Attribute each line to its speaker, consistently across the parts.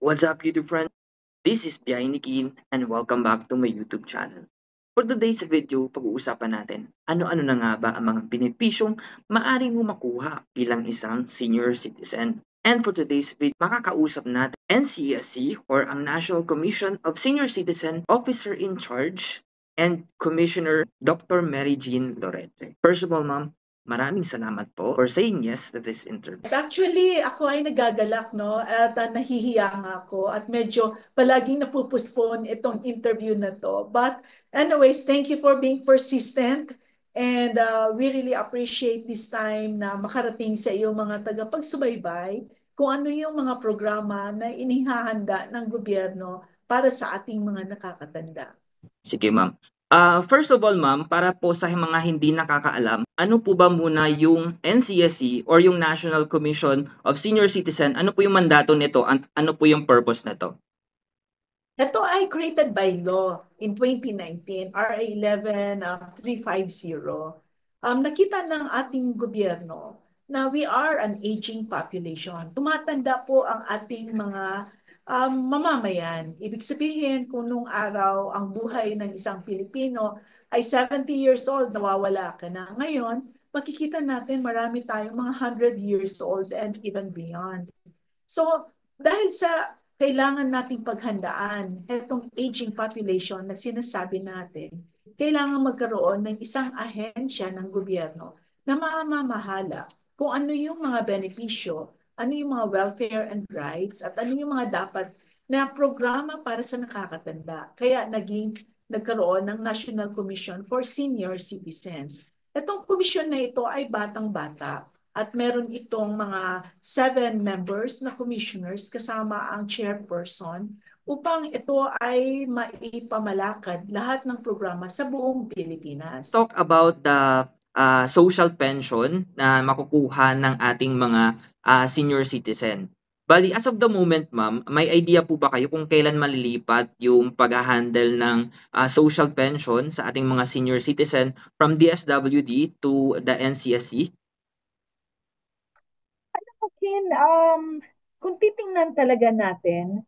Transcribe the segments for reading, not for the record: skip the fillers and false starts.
Speaker 1: What's up, YouTube friends? This is Biay Nikin and welcome back to my YouTube channel. For today's video, pag-uusapan natin ano-ano na nga ba ang mga benepisyong maaari mo makuha bilang isang senior citizen. And for today's video, makakausap natin NCSC or ang National Commission of Senior Citizen Officer in Charge and Commissioner Dr. Mary Jean Lorete. First of all, ma'am, maraming salamat po for saying yes to this interview.
Speaker 2: Actually, ako ay nagagalak, no? At nahihiya nga ako at medyo palaging napupuspon itong interview na to. But anyways, thank you for being persistent and we really appreciate this time na makarating sa iyo mga tagapagsubaybay kung ano yung mga programa na inihahanda ng gobyerno para sa ating mga nakakatanda.
Speaker 1: Sige, ma'am. First of all, ma'am, para po sa mga hindi nakakaalam, ano po ba muna yung NCSC or yung National Commission of Senior Citizen? Ano po yung mandato nito? Ano po yung purpose nito?
Speaker 2: Ito ay created by law in 2019, RA 11350. Nakita ng ating gobyerno na we are an aging population. Tumatanda po ang ating mga mamamayan. Ibig sabihin, kung nung araw ang buhay ng isang Pilipino ay 70 years old, nawawala ka na. Ngayon, makikita natin marami tayong mga 100 years old and even beyond. So, dahil sa kailangan nating paghandaan itong aging population na sinasabi natin, kailangan magkaroon ng isang ahensya ng gobyerno na mamamahala kung ano yung mga benepisyo, ano yung mga welfare and rights, at ano yung mga dapat na programa para sa nakakatanda. Kaya nagkaroon ng National Commission for Senior Citizens. Itong komisyon na ito ay batang-bata at meron itong mga 7 members na commissioners kasama ang chairperson upang ito ay maipamalakad lahat ng programa sa buong Pilipinas.
Speaker 1: Talk about the social pension na makukuha ng ating mga senior citizen. Bali, as of the moment, ma'am, may idea po ba kayo kung kailan malilipat yung pag-handle ng social pension sa ating mga senior citizen from DSWD to the NCSC?
Speaker 2: Kung titingnan talaga natin,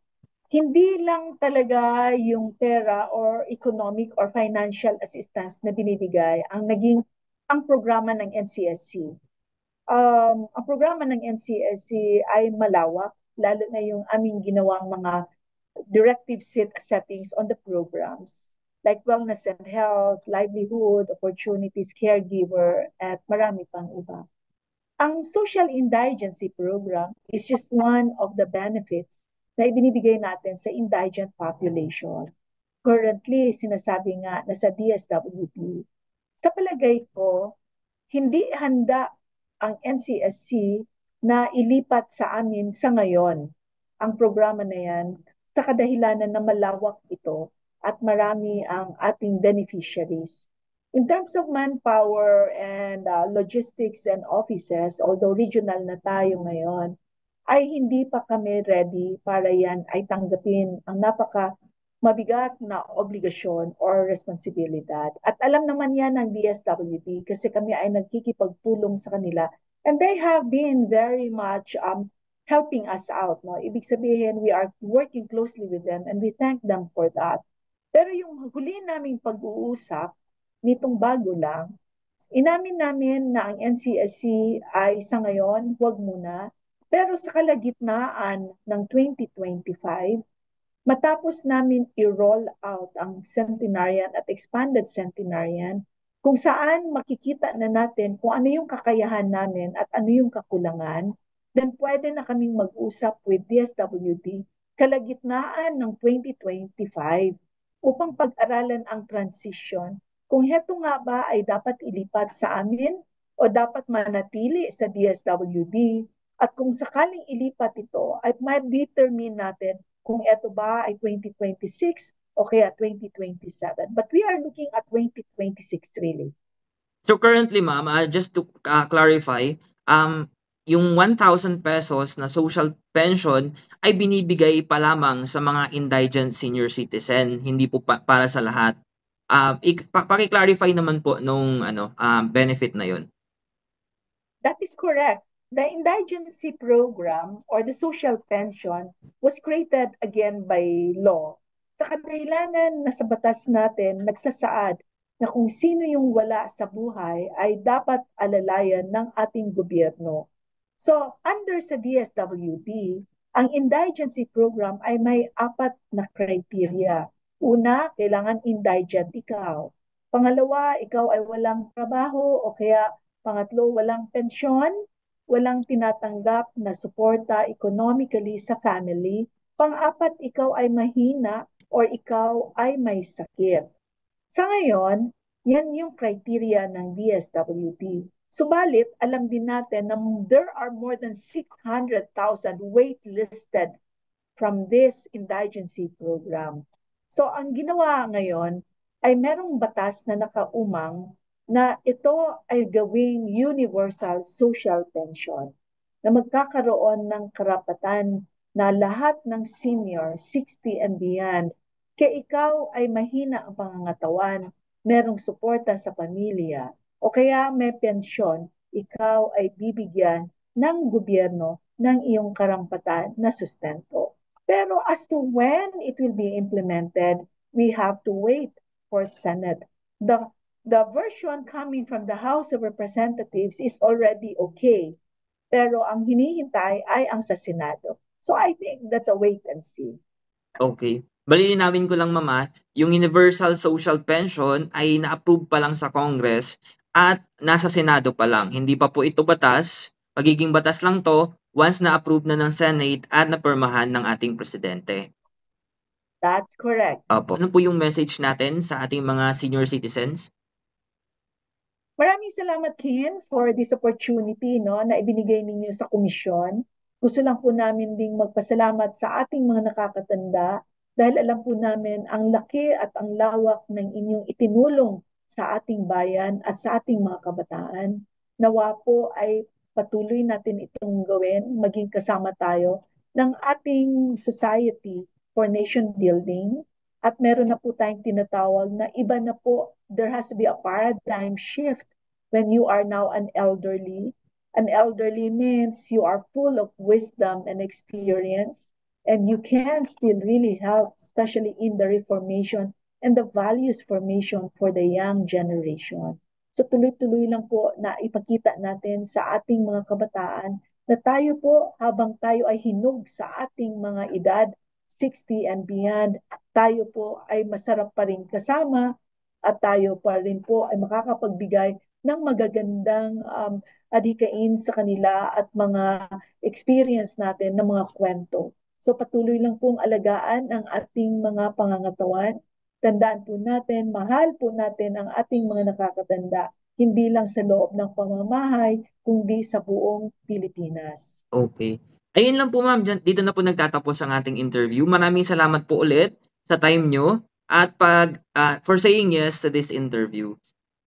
Speaker 2: hindi lang talaga yung pera or economic or financial assistance na binibigay ang naging ang programa ng NCSC. Ang programa ng NCSC ay malawak, lalo na yung aming ginawang mga directive settings on the programs like wellness and health, livelihood, opportunities, caregiver, at marami pang iba. Ang social indigency program is just one of the benefits na ibinibigay natin sa indigent population. Currently, sinasabi nga na sa DSWD. Sa palagay ko, hindi handa ang NCSC na ilipat sa amin sa ngayon ang programa na yan sa kadahilanan na malawak ito at marami ang ating beneficiaries. In terms of manpower and logistics and offices, although regional na tayo ngayon, ay hindi pa kami ready para yan ay tanggapin ang napaka mabigat na obligasyon or responsibilidad. At alam naman yan ng DSWD kasi kami ay nagkikipagtulong sa kanila and they have been very much helping us out. No? Ibig sabihin, we are working closely with them and we thank them for that. Pero yung huli naming pag-uusap, nitong bago lang, inamin namin na ang NCSC ay sa ngayon, huwag muna, pero sa kalagitnaan ng 2025, matapos namin i-roll out ang centenarian at expanded centenarian, kung saan makikita na natin kung ano yung kakayahan namin at ano yung kakulangan, then pwede na kaming mag-usap with DSWD kalagitnaan ng 2025 upang pag-aralan ang transition kung heto nga ba ay dapat ilipat sa amin o dapat manatili sa DSWD at kung sakaling ilipat ito ay ma-determine natin kung ito ba ay 2026 o kaya 2027. But we are looking at 2026 really.
Speaker 1: So currently, ma'am, just to clarify, yung 1,000 pesos na social pension ay binibigay pa lamang sa mga indigent senior citizen, hindi po para sa lahat. Paki-clarify naman po nung benefit na yon.
Speaker 2: That is correct. The indigency program or the social pension was created again by law. Sa kadahilanan na sa batas natin nagsasaad na kung sino yung wala sa buhay ay dapat alalayan ng ating gobyerno. So, under sa DSWD, ang indigency program ay may 4 na criteria. Una, kailangan indigent ikaw. Pangalawa, ikaw ay walang trabaho o kaya pangatlo, walang pensyon, walang tinatanggap na suporta economically sa family. Pang-apat, ikaw ay mahina or ikaw ay may sakit. Sa ngayon, yan yung criteria ng DSWD. Subalit, alam din natin na there are more than 600,000 waitlisted from this indigency program. So, ang ginawa ngayon ay merong batas na nakaumang na ito ay gawing universal social pension na magkakaroon ng karapatan na lahat ng senior, 60 and beyond, kaya ikaw ay mahina ang pangangatawan, merong suporta sa pamilya, o kaya may pensyon, ikaw ay bibigyan ng gobyerno ng iyong karampatan na sustento. Pero as to when it will be implemented, we have to wait for Senate. The version coming from the House of Representatives is already okay. Pero ang hinihintay ay ang sa Senado. So I think that's a wait and see.
Speaker 1: Okay. Lilinawin ko lang mama, yung Universal Social Pension ay na-approve pa lang sa Congress at nasa Senado pa lang. Hindi pa po ito batas. Magiging batas lang to once na-approve na ng Senate at napirmahan ng ating presidente.
Speaker 2: That's correct.
Speaker 1: Opo. Ano po yung message natin sa ating mga senior citizens?
Speaker 2: Maraming salamat, Ken, for this opportunity na ibinigay ninyo sa komisyon. Gusto lang po namin ding magpasalamat sa ating mga nakakatanda dahil alam po namin ang laki at ang lawak ng inyong itinulong sa ating bayan at sa ating mga kabataan. Nawa po ay patuloy natin itong gawin, maging kasama tayo ng ating society for nation building. At meron na po tayong tinatawag na iba na po, there has to be a paradigm shift when you are now an elderly. An elderly means you are full of wisdom and experience, and you can still really help, especially in the reformation and the values formation for the young generation. So tuloy-tuloy lang po na ipakita natin sa ating mga kabataan na tayo po habang tayo ay hinog sa ating mga edad, 60 and beyond, tayo po ay masarap pa rin kasama at tayo pa rin po ay makakapagbigay ng magagandang adhikain sa kanila at mga experience natin ng mga kwento. So patuloy lang pong alagaan ang ating mga pangangatawan. Tandaan po natin, mahal po natin ang ating mga nakakatanda, hindi lang sa loob ng pamamahay, kundi sa buong Pilipinas.
Speaker 1: Okay. Ayun lang po ma'am, dito na po nagtatapos ang ating interview. Maraming salamat po ulit sa time nyo at for saying yes to this interview.